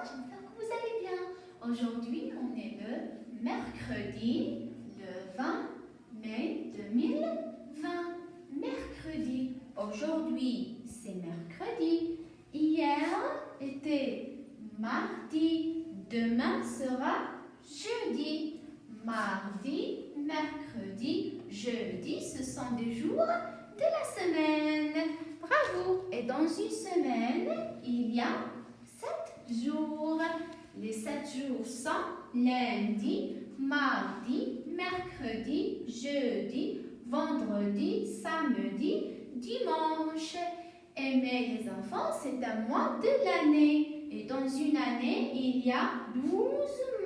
j'espère que vous allez bien. Aujourd'hui, on est le mercredi, le 20 mai 2020. Mercredi. Aujourd'hui, c'est mercredi. Hier était mardi. Demain sera jeudi. Mardi, mercredi, jeudi, ce sont des jours de la semaine. Bravo! Et dans une semaine, il y a 7 jours. Les 7 jours sont lundi, mardi, mercredi, jeudi, vendredi, samedi, dimanche. Et mais les enfants, c'est un mois de l'année. Et dans une année, il y a 12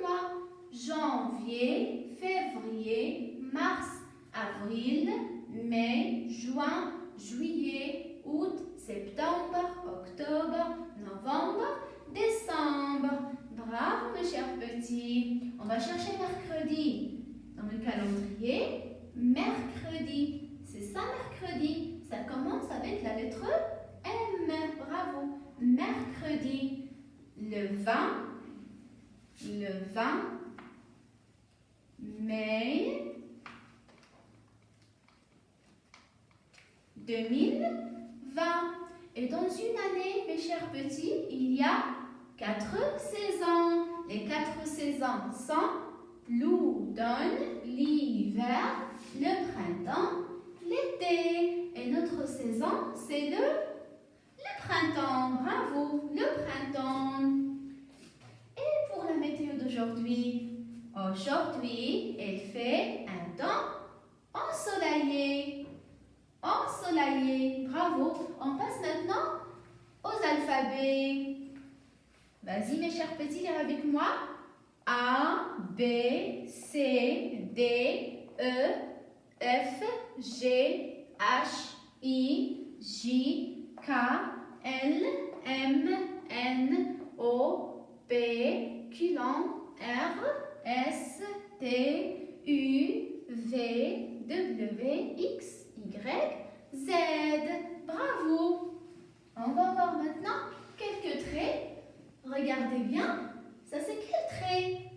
mois. Janvier, février, mars, avril, mai, juin, juillet, août, septembre, octobre, novembre, décembre. Bravo mes chers petits. On va chercher mercredi dans le calendrier. Mercredi, c'est ça mercredi. Ça commence avec la lettre M. Bravo. Mercredi, le 20 mai 2020. Et dans une année, mes chers petits, il y a 4 saisons. Les 4 saisons sont l'automne, l'hiver, le printemps, l'été. Et notre saison, c'est le printemps. Bravo, le printemps. Et pour la météo d'aujourd'hui, aujourd'hui, il fait un temps ensoleillé. Ensoleillé. Bravo. On passe maintenant aux alphabets. Vas-y mes chers petits, lire avec moi. A, B, C, D, E, F, G, H, I, J, K, L, M, N, O, P, Q, R, S, T, U, V, W, X, Y, Z. Bravo. On va voir maintenant quelques traits. Regardez bien. Ça, c'est quel trait?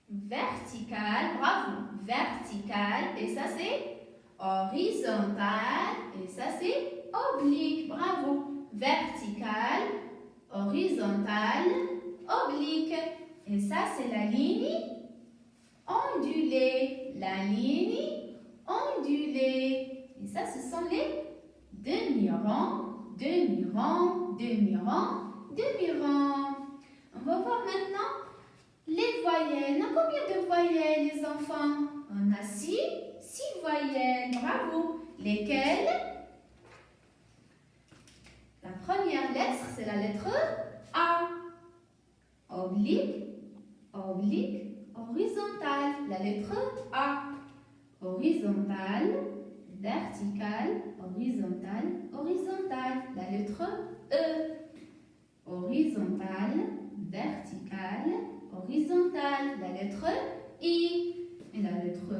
Vertical. Bravo. Vertical. Et ça, c'est horizontal. Et ça, c'est oblique. Bravo. Vertical, horizontal, oblique. Et ça, c'est la ligne ondulée. La ligne ondulée. Et ça, ce sont les demi-ronds, demi-ronds, demi-ronds, demi-ronds. On va voir maintenant les voyelles. On a combien de voyelles, les enfants? On a 6 voyelles. Bravo. Lesquelles? La première lettre, c'est la lettre A. Oblique, oblique, horizontale. La lettre A. Horizontale, verticale, horizontale, horizontale. La lettre E. Horizontale, verticale, horizontale. La lettre I. Et la lettre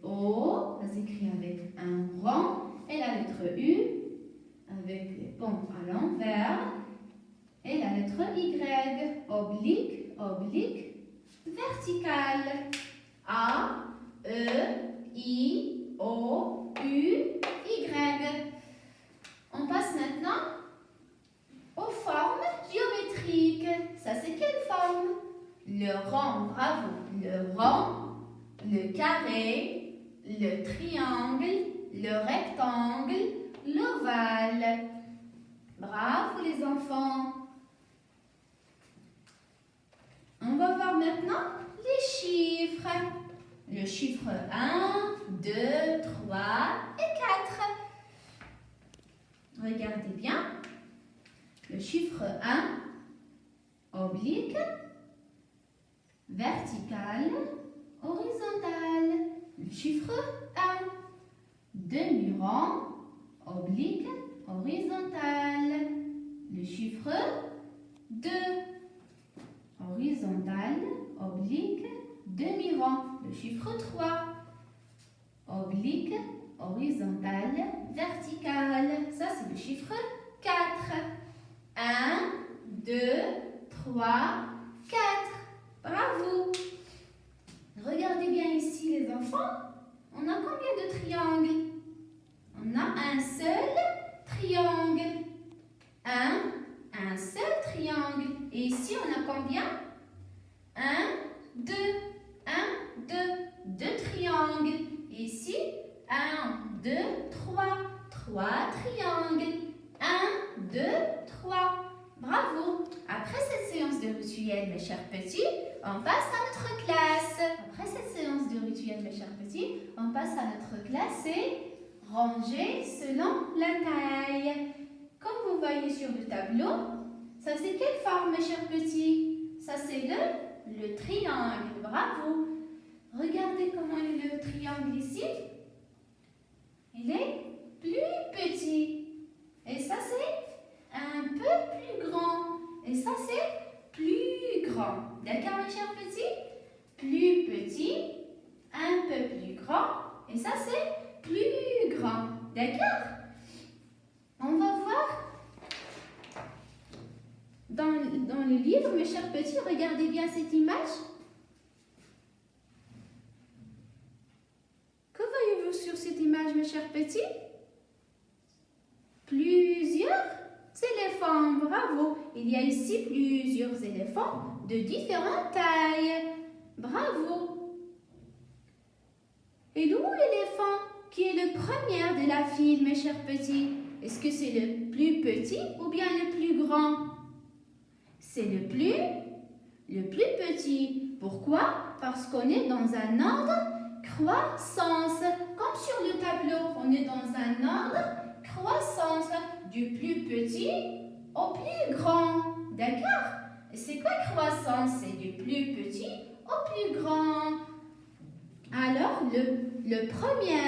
O, ça s'écrit avec un rond. Et la lettre U, avec les pompes à l'envers. Et la lettre Y. Oblique, oblique, verticale. A, E, I, O, U, Y. On passe maintenant aux formes géométriques. Ça, c'est quelle forme? Le rond, bravo. Le rond, le carré, le triangle, le rectangle, l'ovale. Bravo les enfants. On va voir maintenant les chiffres. Le chiffre 1, 2, 3 et 4. Regardez bien. Le chiffre 1, oblique, vertical, horizontal. Le chiffre 1, demi-rond, oblique, horizontal. Le chiffre 2, horizontal, oblique, demi-rond. Le chiffre 3, oblique, horizontal, vertical. Ça, c'est le chiffre 4. 1, 2, 3, 4. Bravo. Regardez bien ici les enfants. On a combien de triangles? On a un seul triangle. Un seul triangle. Et ici, on a combien? 1, 2. 1, 2. 2 triangles. Et ici, 1, 2, 3. 3 triangles. 1, 2, 3. Bravo. Après cette séance de rituel, mes chers petits, on passe à notre classe. Après cette séance de rituel, mes chers petits, on passe à notre classe et ranger selon la taille. Comme vous voyez sur le tableau, ça c'est quelle forme, mes chers petits? Ça c'est le triangle. Bravo. Regardez comment est le triangle ici. Il est plus petit. Et ça c'est un peu plus grand. Et ça c'est plus grand. D'accord, mes chers petits? Plus petit, un peu plus grand. Et ça c'est plus grand. D'accord? On va voir dans le livre, mes chers petits, regardez bien cette image. Que voyez-vous sur cette image, mes chers petits? Plusieurs éléphants, bravo. Il y a ici plusieurs éléphants de différentes tailles. Bravo. Et d'où l'éléphant qui est le premier de la file, mes chers petits? Est-ce que c'est le plus petit ou bien le plus grand? C'est le plus petit. Pourquoi? Parce qu'on est dans un ordre croissance. Comme sur le tableau, on est dans un ordre croissance. Du plus petit au plus grand. D'accord? C'est quoi croissance? C'est du plus petit au plus grand. Alors, le premier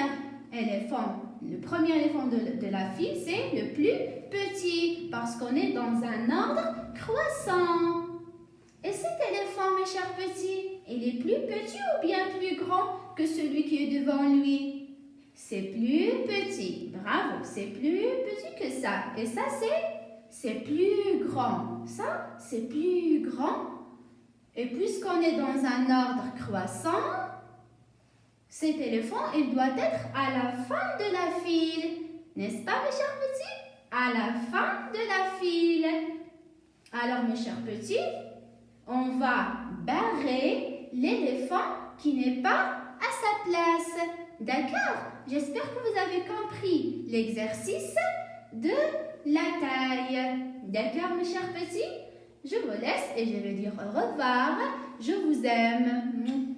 éléphant de la file, c'est le plus petit, parce qu'on est dans un ordre croissant. Et cet éléphant, mes chers petits, il est plus petit ou bien plus grand que celui qui est devant lui? C'est plus petit. Bravo, c'est plus petit que ça. Et ça, c'est plus grand. Ça, c'est plus grand. Et puisqu'on est dans un ordre croissant, cet éléphant, il doit être à la fin de la file. N'est-ce pas, mes chers petits? À la fin de la file. Alors, mes chers petits, on va barrer l'éléphant qui n'est pas à sa place. D'accord? J'espère que vous avez compris l'exercice de la taille. D'accord, mes chers petits? Je vous laisse et je vais dire au revoir. Je vous aime.